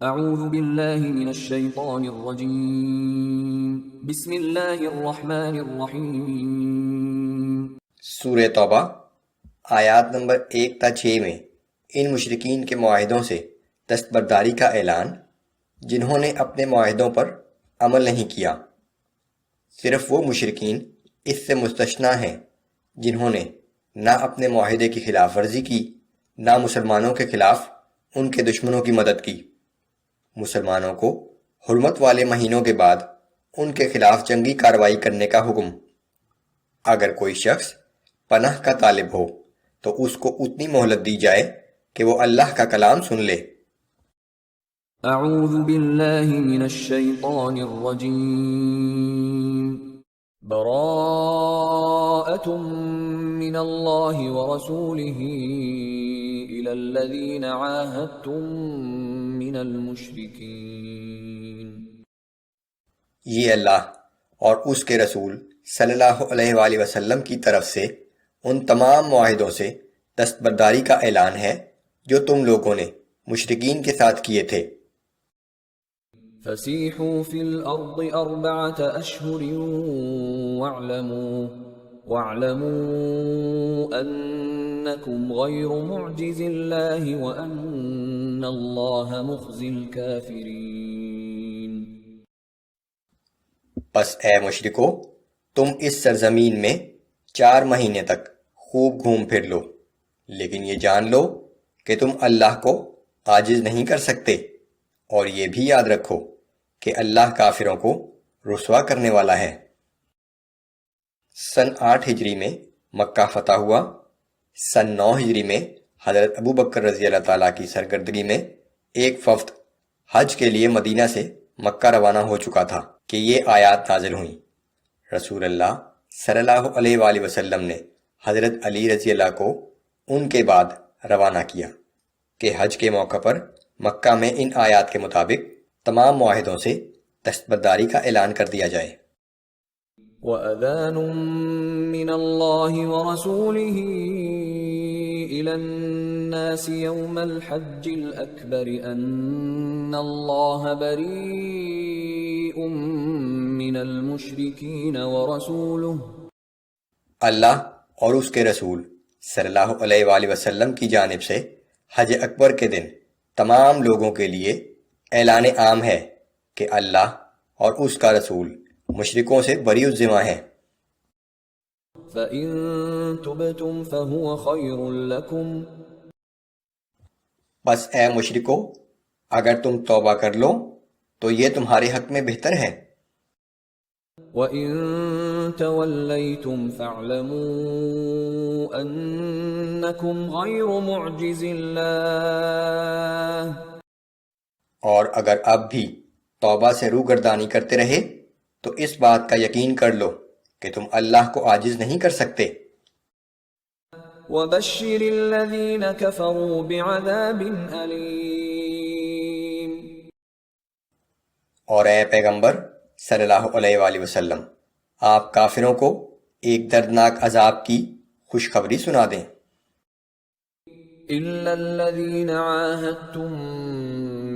اعوذ باللہ من الشیطان الرجیم بسم اللہ الرحمن الرحیم۔ سورہ توبہ آیات نمبر 1 تا 6 میں ان مشرکین کے معاہدوں سے دستبرداری کا اعلان جنہوں نے اپنے معاہدوں پر عمل نہیں کیا۔ صرف وہ مشرکین اس سے مستثنیٰ ہیں جنہوں نے نہ اپنے معاہدے کی خلاف ورزی کی، نہ مسلمانوں کے خلاف ان کے دشمنوں کی مدد کی۔ مسلمانوں کو حرمت والے مہینوں کے بعد ان کے خلاف جنگی کارروائی کرنے کا حکم۔ اگر کوئی شخص پناہ کا طالب ہو تو اس کو اتنی مہلت دی جائے کہ وہ اللہ کا کلام سن لے۔ اعوذ باللہ من الشیطان الرجیم۔ براءۃ من اللہ ورسولہ الی الذین عاہدتم من المشرکین۔ یہ اللہ اور اس کے رسول صلی اللہ علیہ وآلہ وسلم کی طرف سے ان تمام معاہدوں سے دستبرداری کا اعلان ہے جو تم لوگوں نے مشرکین کے ساتھ کیے تھے۔ فسیحوا فی الارض اربعۃ اشہر واعلموا انکم غیر معجز اللہ وان اللہ مخزی الکافرین۔ بس اے مشرکو، تم اس سرزمین میں 4 مہینے تک خوب گھوم پھر لو، لیکن یہ جان لو کہ تم اللہ کو عاجز نہیں کر سکتے، اور یہ بھی یاد رکھو کہ اللہ کافروں کو رسوا کرنے والا ہے۔ سن 8 ہجری میں مکہ فتح ہوا۔ سن 9 ہجری میں حضرت ابو بکر رضی اللہ تعالیٰ کی سرگردگی میں ایک وفد حج کے لیے مدینہ سے مکہ روانہ ہو چکا تھا کہ یہ آیات نازل ہوئیں۔ رسول اللہ صلی اللہ علیہ وآلہ وسلم نے حضرت علی رضی اللہ کو ان کے بعد روانہ کیا کہ حج کے موقع پر مکہ میں ان آیات کے مطابق تمام معاہدوں سے دستبرداری کا اعلان کر دیا جائے۔ وَأَذَانٌ مِّنَ اللَّهِ وَرَسُولِهِ إِلَى النَّاسِ يَوْمَ الْحَجِّ الْأَكْبَرِ أَنَّ اللَّهَ بَرِيءٌ مِّنَ الْمُشْرِكِينَ وَرَسُولُهُ۔ اللہ اور اس کے رسول صلی اللہ علیہ وآلہ وسلم کی جانب سے حج اکبر کے دن تمام لوگوں کے لیے اعلان عام ہے کہ اللہ اور اس کا رسول مشرکوں سے بری الذمہ ہیں۔ فَإِن تُبْتُمْ فَهُوَ خَيْرٌ لَكُمْ۔ بس اے مشرکو، اگر تم توبہ کر لو تو یہ تمہارے حق میں بہتر ہے۔ وَإِن تَوَلَّيْتُمْ فَاعْلَمُوا أَنَّكُمْ غَيْرُ مُعْجِزِ اللَّهِ۔ اور اگر اب بھی توبہ سے روگردانی کرتے رہے تو اس بات کا یقین کر لو کہ تم اللہ کو عاجز نہیں کر سکتے۔ وَبَشِّرِ الَّذِينَ كَفَرُوا بِعَذَابٍ أَلِيمٍ۔ اور اے پیغمبر صلی اللہ علیہ وآلہ وسلم، آپ کافروں کو ایک دردناک عذاب کی خوشخبری سنا دیں۔ إِلَّا الَّذِينَ عَاهَدتُّم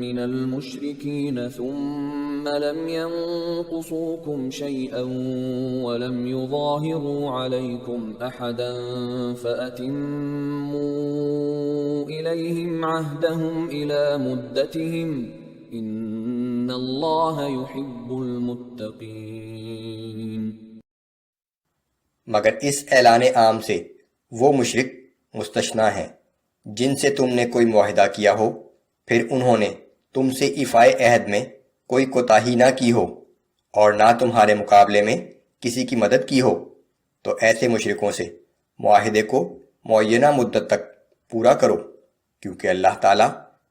مِّنَ الْمُشْرِكِينَ ثُمَّ لَمْ يَنقُصُوكُمْ شَيْئًا وَلَمْ يُظَاهِرُوا عَلَيْكُمْ أَحَدًا فَأَتِمُّوا إِلَيْهِمْ عَهْدَهُمْ إِلَى مُدَّتِهِمْ إِنَّ اللَّهَ يُحِبُّ الْمُتَّقِينَ۔ مگر اس اعلان عام سے وہ مشرک مستثنیٰ ہیں جن سے تم نے کوئی معاہدہ کیا ہو، پھر انہوں نے تم سے ایفائے عہد میں کوئی کوتاہی نہ کی ہو اور نہ تمہارے مقابلے میں کسی کی مدد کی ہو، تو ایسے مشرکوں سے معاہدے کو معینہ مدت تک پورا کرو، کیونکہ اللہ تعالیٰ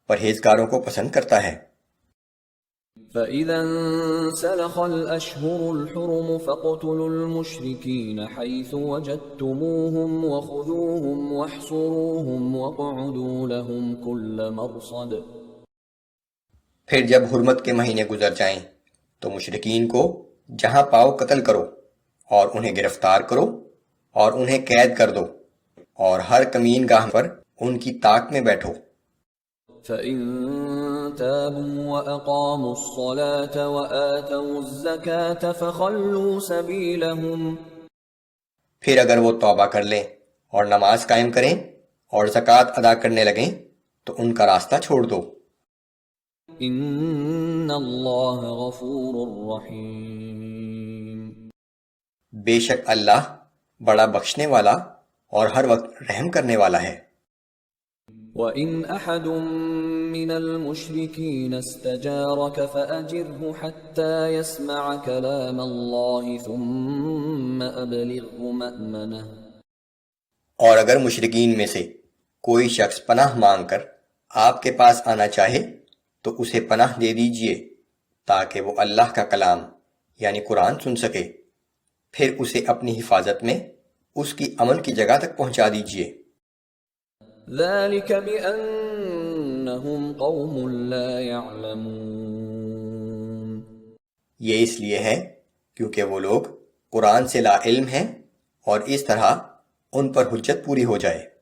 پرہیزگاروں کو پسند کرتا ہے۔ فَإِذَا انسَلَخَ الْأَشْهُرُ الْحُرُمُ فَاقْتُلُوا الْمُشْرِكِينَ حَيْثُ وَجَدتُّمُوهُمْ وَخُذُوهُمْ وَاحْصُرُوهُمْ وَاقْعُدُوا لَهُمْ كُلَّ مَرْصَدٍ۔ پھر جب حرمت کے مہینے گزر جائیں تو مشرکین کو جہاں پاؤ قتل کرو اور انہیں گرفتار کرو اور انہیں قید کر دو، اور ہر کمین گاہ پر ان کی طاق میں بیٹھو۔ فَإِن تابوا وأقاموا الصلاة وآتوا الزكاة فخلوا سبيلهم پھر اگر وہ توبہ کر لیں اور نماز قائم کریں اور زکوٰۃ ادا کرنے لگیں تو ان کا راستہ چھوڑ دو۔ ان اللہ غفور رحیم، بے شک اللہ بڑا بخشنے والا اور ہر وقت رحم کرنے والا ہے۔ وَإِنْ أَحَدٌ مِّنَ الْمُشْرِكِينَ اسْتَجَارَكَ فَأَجِرْهُ حَتَّى يَسْمَعَ كَلَامَ اللَّهِ ثُمَّ أَبْلِغْهُ مَأْمَنَهُ۔ اور اگر مشرکین میں سے کوئی شخص پناہ مانگ کر آپ کے پاس آنا چاہے تو اسے پناہ دے دیجئے تاکہ وہ اللہ کا کلام یعنی قرآن سن سکے، پھر اسے اپنی حفاظت میں اس کی عمل کی جگہ تک پہنچا دیجئے۔ ذَلِكَ بِأَنَّهُمْ قَوْمٌ لَا يَعْلَمُونَ، یہ اس لیے ہے کیونکہ وہ لوگ قرآن سے لا علم ہیں اور اس طرح ان پر حجت پوری ہو جائے۔